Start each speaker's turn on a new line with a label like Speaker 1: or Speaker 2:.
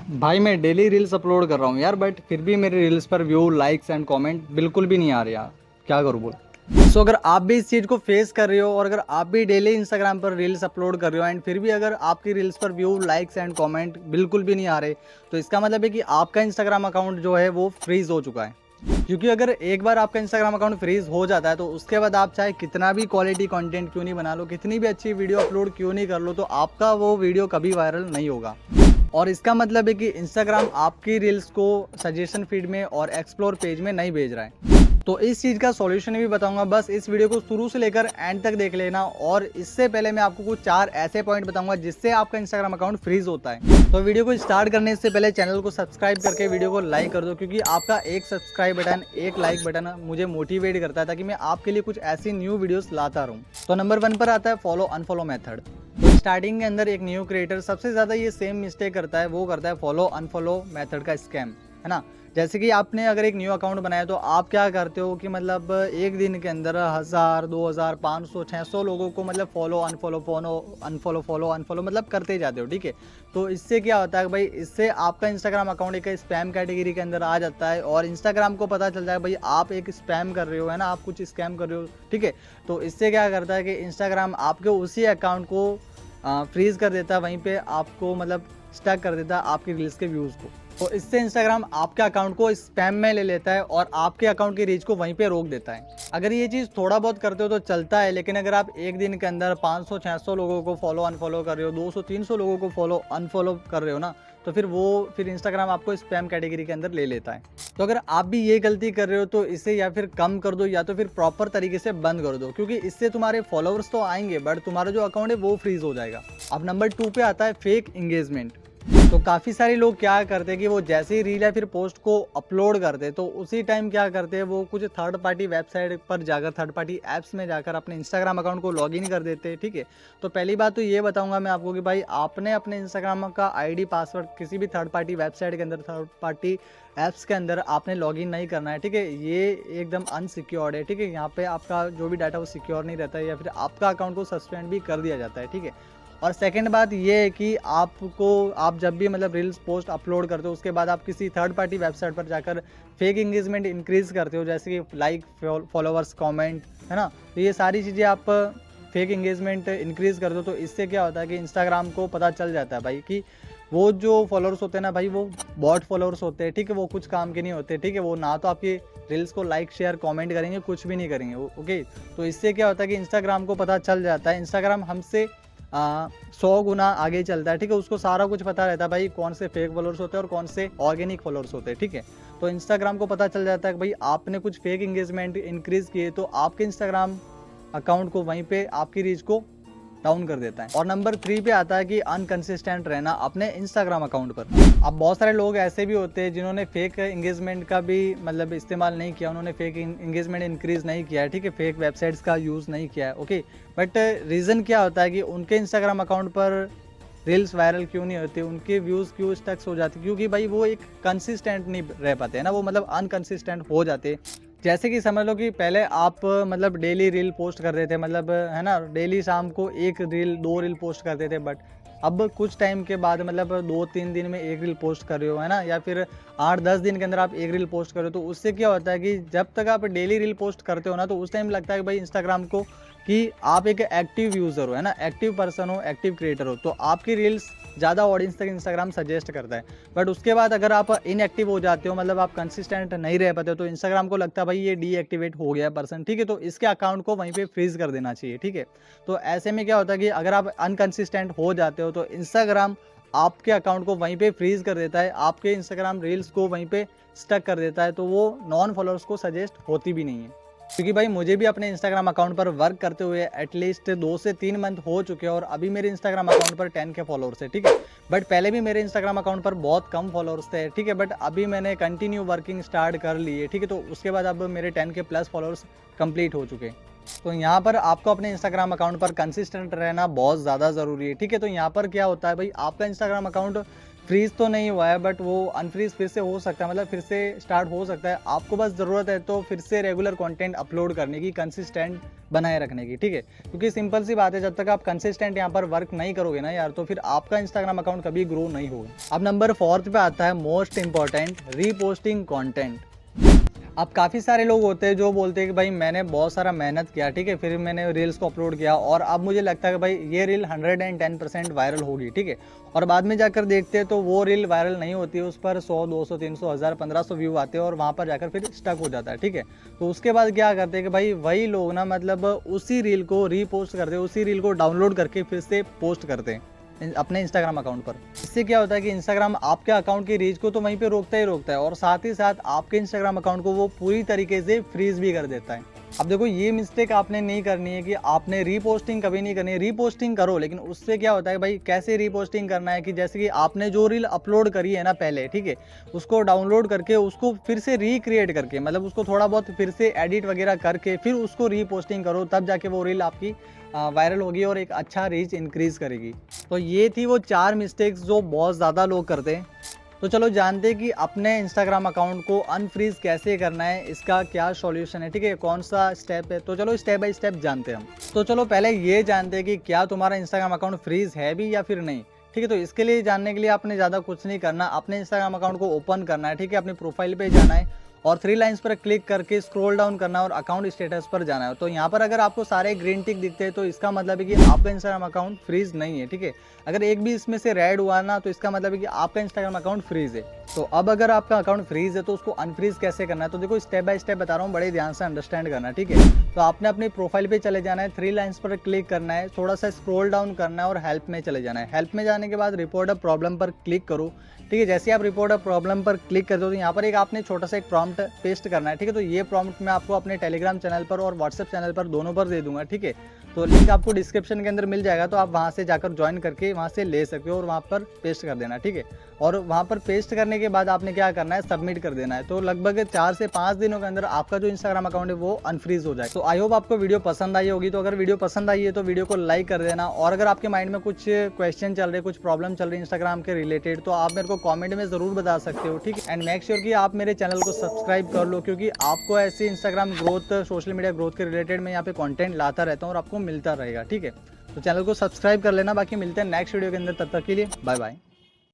Speaker 1: भाई मैं daily reels upload कर रहा हूँ यार, बट फिर भी मेरे रील्स पर व्यू, लाइक्स एंड कमेंट बिल्कुल भी नहीं आ रहे यार। क्या करूँ बोल। सो अगर आप भी इस चीज़ को फेस कर रहे हो और अगर आप भी डेली इंस्टाग्राम पर रील्स अपलोड कर रहे हो एंड फिर भी अगर आपकी रील्स पर व्यू, लाइक्स एंड कमेंट बिल्कुल भी नहीं आ रहे, तो इसका मतलब है कि आपका इंस्टाग्राम अकाउंट जो है वो फ्रीज हो चुका है। क्योंकि अगर एक बार आपका इंस्टाग्राम अकाउंट फ्रीज हो जाता है तो उसके बाद आप चाहे कितना भी क्वालिटी कंटेंट क्यों नहीं बना लो, कितनी भी अच्छी वीडियो अपलोड क्यों नहीं कर लो, तो आपका वो वीडियो कभी वायरल नहीं होगा। और इसका मतलब है कि इंस्टाग्राम आपकी रील्स को सजेशन फीड में और एक्सप्लोर पेज में नहीं भेज रहा है। तो इस चीज़ का सॉल्यूशन भी बताऊंगा, बस इस वीडियो को शुरू से लेकर एंड तक देख लेना। और इससे पहले मैं आपको कुछ 4 ऐसे पॉइंट बताऊंगा जिससे आपका इंस्टाग्राम अकाउंट फ्रीज होता है। तो वीडियो को स्टार्ट करने से पहले चैनल को सब्सक्राइब करके वीडियो को लाइक कर दो, क्योंकि आपका एक सब्सक्राइब बटन, एक लाइक बटन मुझे मोटिवेट करता है ताकि मैं आपके लिए कुछ ऐसी न्यू वीडियोस लाता रहूं। तो नंबर 1 पर आता है फॉलो अनफॉलो मेथड। तो स्टार्टिंग के अंदर एक न्यू क्रिएटर सबसे ज़्यादा ये सेम मिस्टेक करता है, वो करता है फॉलो अनफॉलो मेथड का स्कैम, है ना। जैसे कि आपने अगर एक न्यू अकाउंट बनाया तो आप क्या करते हो कि मतलब एक दिन के अंदर 1000, 2000, 500, 600 लोगों को मतलब फॉलो अनफॉलो फॉलो अनफॉलो मतलब करते जाते हो, ठीक है। तो इससे क्या होता है भाई, इससे आपका इंस्टाग्राम अकाउंट एक स्पैम कैटेगरी के अंदर आ जाता है और इंस्टाग्राम को पता चलता है भाई आप एक स्पैम कर रहे हो, है ना, आप कुछ स्कैम कर रहे हो, ठीक है। तो इससे क्या करता है कि इंस्टाग्राम आपके उसी अकाउंट को फ्रीज कर देता है, वहीं पे आपको मतलब स्टक कर देता है आपकी रील्स के व्यूज़ को। तो इससे इंस्टाग्राम आपके अकाउंट को स्पैम में ले लेता है और आपके अकाउंट की रीच को वहीं पे रोक देता है। अगर ये चीज़ थोड़ा बहुत करते हो तो चलता है, लेकिन अगर आप एक दिन के अंदर 500-600 लोगों को फॉलो अनफॉलो कर रहे हो, 200-300 लोगों को फॉलो अनफॉलो कर रहे हो ना, तो फिर इंस्टाग्राम आपको स्पैम कैटेगरी के अंदर ले लेता है। तो अगर आप भी ये गलती कर रहे हो तो इसे या फिर कम कर दो या तो फिर प्रॉपर तरीके से बंद कर दो, क्योंकि इससे तुम्हारे फॉलोअर्स तो आएंगे बट तुम्हारा जो अकाउंट है वो फ्रीज हो जाएगा। अब नंबर 2 पे आता है फेक इंगेजमेंट। तो काफ़ी सारे लोग क्या करते हैं कि वो जैसे ही रील या फिर पोस्ट को अपलोड करते हैं तो उसी टाइम क्या करते हैं, वो कुछ थर्ड पार्टी वेबसाइट पर जाकर, थर्ड पार्टी ऐप्स में जाकर अपने इंस्टाग्राम अकाउंट को लॉगिन कर देते हैं, ठीक है। तो पहली बात तो ये बताऊंगा मैं आपको कि भाई आपने अपने इंस्टाग्राम का आईडी पासवर्ड किसी भी थर्ड पार्टी वेबसाइट के अंदर, थर्ड पार्टी ऐप्स के अंदर आपने लॉगिन नहीं करना है, ठीक है। ये एकदम अनसिक्योर्ड है, ठीक है। यहाँ पे आपका जो भी डाटा वो सिक्योर नहीं रहता है या फिर आपका अकाउंट को सस्पेंड भी कर दिया जाता है, ठीक है। और सेकंड बात ये है कि आप जब भी मतलब रील्स पोस्ट अपलोड करते हो उसके बाद आप किसी थर्ड पार्टी वेबसाइट पर जाकर फेक इंगेजमेंट इंक्रीज़ करते हो, जैसे कि लाइक, फॉलोवर्स, कमेंट, है ना। तो ये सारी चीज़ें आप फेक इंगेजमेंट इंक्रीज़ करते हो तो इससे क्या होता है कि इंस्टाग्राम को पता चल जाता है भाई कि वो जो फॉलोअर्स होते हैं ना भाई, वो बॉट फॉलोअर्स होते हैं, ठीक है। वो कुछ काम के नहीं होते, ठीक है। वो ना तो आपकी रील्स को लाइक, शेयर, कमेंट करेंगे, कुछ भी नहीं करेंगे, ओके। तो इससे क्या होता है कि इंस्टाग्राम को पता चल जाता है, इंस्टाग्राम हमसे 100 गुना आगे चलता है, ठीक है। उसको सारा कुछ पता रहता है भाई कौन से फेक फॉलोअर्स होते हैं और कौन से ऑर्गेनिक फॉलोअर्स होते हैं, ठीक है। तो इंस्टाग्राम को पता चल जाता है कि भाई आपने कुछ फेक इंगेजमेंट इंक्रीज किए तो आपके इंस्टाग्राम अकाउंट को वहीं पे आपकी रीच को डाउन कर देता है। और नंबर 3 पे आता है कि अनकंसिस्टेंट रहना अपने इंस्टाग्राम अकाउंट पर। अब बहुत सारे लोग ऐसे भी होते हैं जिन्होंने फेक इंगेजमेंट का भी मतलब इस्तेमाल नहीं किया, उन्होंने फेक इंगेजमेंट इंक्रीज नहीं किया है, ठीक है। फेक वेबसाइट्स का यूज़ नहीं किया है, ओके। बट रीज़न क्या होता है कि उनके इंस्टाग्राम अकाउंट पर रील्स वायरल क्यों नहीं होती, उनके व्यूज़ क्यों स्टक्स हो जाते, क्योंकि भाई वो एक कंसिस्टेंट नहीं रह पाते हैं ना, वो मतलब अनकंसिस्टेंट हो जाते। जैसे कि समझ लो कि पहले आप मतलब डेली रील पोस्ट कर रहे थे, मतलब है ना, डेली शाम को एक रील, 2 रील पोस्ट करते थे, बट अब कुछ टाइम के बाद मतलब 2-3 दिन में एक रील पोस्ट कर रहे हो, है ना, या फिर 8-10 दिन के अंदर आप एक रील पोस्ट कर रहे हो। तो उससे क्या होता है कि जब तक आप डेली रील पोस्ट करते हो ना, तो उस टाइम लगता है कि भाई इंस्टाग्राम को कि आप एक एक्टिव यूज़र हो, है ना, एक्टिव पर्सन हो, एक्टिव क्रिएटर हो, तो आपकी रील्स ज़्यादा ऑडियंस तक इंस्टाग्राम सजेस्ट करता है। बट उसके बाद अगर आप इनएक्टिव हो जाते हो, मतलब आप कंसिस्टेंट नहीं रह पाते हो, तो इंस्टाग्राम को लगता है भाई ये डीएक्टिवेट हो गया पर्सन, ठीक है। तो इसके अकाउंट को वहीं पे फ्रीज कर देना चाहिए, ठीक है। तो ऐसे में क्या होता है कि अगर आप अनकंसिस्टेंट हो जाते हो तो इंस्टाग्राम आपके अकाउंट को वहीं पे फ्रीज कर देता है, आपके इंस्टाग्राम रील्स को वहीं पे स्टक कर देता है, तो वो नॉन फॉलोअर्स को सजेस्ट होती भी नहीं है। क्योंकि भाई मुझे भी अपने इंस्टाग्राम अकाउंट पर वर्क करते हुए एटलीस्ट 2 से 3 मंथ हो चुके हैं और अभी मेरे इंस्टाग्राम अकाउंट पर 10 के फॉलोअर्स है, ठीक है। बट पहले भी मेरे इंस्टाग्राम अकाउंट पर बहुत कम फॉलोअर्स थे, ठीक है। बट अभी मैंने कंटिन्यू वर्किंग स्टार्ट कर ली है, ठीक है। तो उसके बाद अब मेरे 10 के प्लस फॉलोअर्स कंप्लीट हो चुके हैं। तो यहाँ पर आपको अपने इंस्टाग्राम अकाउंट पर कंसिस्टेंट रहना बहुत ज़्यादा ज़रूरी है, ठीक है। तो यहाँ पर क्या होता है भाई, आपका इंस्टाग्राम अकाउंट फ्रीज तो नहीं हुआ है, बट वो अनफ्रीज फिर से हो सकता है, मतलब फिर से स्टार्ट हो सकता है। आपको बस ज़रूरत है तो फिर से रेगुलर कंटेंट अपलोड करने की, कंसिस्टेंट बनाए रखने की, ठीक है। क्योंकि सिंपल सी बात है, जब तक आप कंसिस्टेंट यहाँ पर वर्क नहीं करोगे ना यार, तो फिर आपका इंस्टाग्राम अकाउंट कभी ग्रो नहीं होगा। अब नंबर 4 पे आता है मोस्ट इंपॉर्टेंट, रीपोस्टिंग कॉन्टेंट। अब काफ़ी सारे लोग होते हैं जो बोलते हैं कि भाई मैंने बहुत सारा मेहनत किया, ठीक है, फिर मैंने रील्स को अपलोड किया और अब मुझे लगता है कि भाई ये रील 110% वायरल होगी, ठीक है। और बाद में जाकर देखते हैं तो वो रील वायरल नहीं होती है, उस पर 100, 200, 300, 1000, 1500 व्यू आते हैं और वहाँ पर जाकर फिर स्टक हो जाता है, ठीक है। तो उसके बाद क्या करते हैं कि भाई वही लोग ना मतलब उसी रील को रीपोस्ट करते हैं, उसी रील को डाउनलोड करके फिर से पोस्ट करते हैं अपने इंस्टाग्राम अकाउंट पर। इससे क्या होता है कि इंस्टाग्राम आपके अकाउंट की रीच को तो वहीं पे रोकता ही रोकता है और साथ ही साथ आपके इंस्टाग्राम अकाउंट को वो पूरी तरीके से फ्रीज भी कर देता है। अब देखो ये मिस्टेक आपने नहीं करनी है कि आपने रीपोस्टिंग कभी नहीं करनी है। रीपोस्टिंग करो, लेकिन उससे क्या होता है भाई, कैसे रीपोस्टिंग करना है कि जैसे कि आपने जो रील अपलोड करी है ना पहले, ठीक है, उसको डाउनलोड करके उसको फिर से रिक्रिएट करके, मतलब उसको थोड़ा बहुत फिर से एडिट वगैरह करके फिर उसको रीपोस्टिंग करो, तब जाके वो रील आपकी वायरल होगी और एक अच्छा रीच इंक्रीज करेगी। तो ये थी वो 4 मिस्टेक्स जो बहुत ज़्यादा लोग करते हैं। तो चलो जानते हैं कि अपने इंस्टाग्राम अकाउंट को अनफ्रीज कैसे करना है, इसका क्या सॉल्यूशन है, ठीक है, कौन सा स्टेप है। तो चलो स्टेप बाय स्टेप जानते हैं हम। तो चलो पहले ये जानते हैं कि क्या तुम्हारा इंस्टाग्राम अकाउंट फ्रीज है भी या फिर नहीं, ठीक है। तो इसके लिए जानने के लिए आपने ज़्यादा कुछ नहीं करना, अपने इंस्टाग्राम अकाउंट को ओपन करना है, ठीक है, अपनी प्रोफाइल पे जाना है और 3 लाइन्स पर क्लिक करके स्क्रॉल डाउन करना है और अकाउंट स्टेटस पर जाना है। तो यहाँ पर अगर आपको सारे ग्रीन टिक दिखते हैं तो इसका मतलब है कि आपका इंस्टाग्राम अकाउंट फ्रीज नहीं है, ठीक है। अगर एक भी इसमें से रेड हुआ ना तो इसका मतलब है कि आपका इंस्टाग्राम अकाउंट फ्रीज है। तो अब अगर आपका अकाउंट फ्रीज है तो उसको अनफ्रीज कैसे करना है, तो देखो स्टेप बाय स्टेप बता रहा हूँ, बड़े ध्यान से अंडरस्टैंड करना, ठीक है। तो आपने अपनी प्रोफाइल पे चले जाना है, 3 लाइन्स पर क्लिक करना है, थोड़ा सा स्क्रॉल डाउन करना है और हेल्प में चले जाना है। हेल्प में जाने के बाद रिपोर्ट अ प्रॉब्लम पर क्लिक करो, ठीक है। जैसे आप रिपोर्ट अ प्रॉब्लम पर क्लिक करते हो तो यहाँ पर एक आपने छोटा सा एक प्रॉम्प्ट पेस्ट करना है, ठीक है। तो ये प्रॉम्प्ट मैं आपको अपने टेलीग्राम चैनल पर और व्हाट्सएप चैनल पर दोनों पर दे दूंगा, ठीक है। तो लिंक आपको डिस्क्रिप्शन के अंदर मिल जाएगा, तो आप वहाँ से जाकर ज्वाइन करके वहाँ से ले सकते हो और वहाँ पर पेस्ट कर देना, ठीक है। और वहाँ पर पेस्ट करने के बाद आपने क्या करना है, सबमिट कर देना है। तो लगभग 4 से 5 दिनों के अंदर आपका जो इंस्टाग्राम अकाउंट है वो अनफ्रीज हो जाए। तो आई होप आपको वीडियो पसंद आई होगी। तो अगर वीडियो पसंद आई है तो वीडियो को लाइक कर देना, और अगर आपके माइंड में कुछ क्वेश्चन चल रहे, कुछ प्रॉब्लम चल रही है इंस्टाग्राम के रिलेटेड, तो आप मेरे को कॉमेंट में ज़रूर बता सकते हो, ठीक है। एंड मेक श्योर कि आप मेरे चैनल को सब्सक्राइब कर लो, क्योंकि आपको ऐसे Instagram growth, social media growth के रिलेटेड मैं यहाँ पे कंटेंट लाता रहता हूँ और आपको मिलता रहेगा, ठीक है। तो चैनल को सब्सक्राइब कर लेना। बाकी मिलते हैं नेक्स्ट वीडियो के अंदर, तब तक के लिए बाय बाय।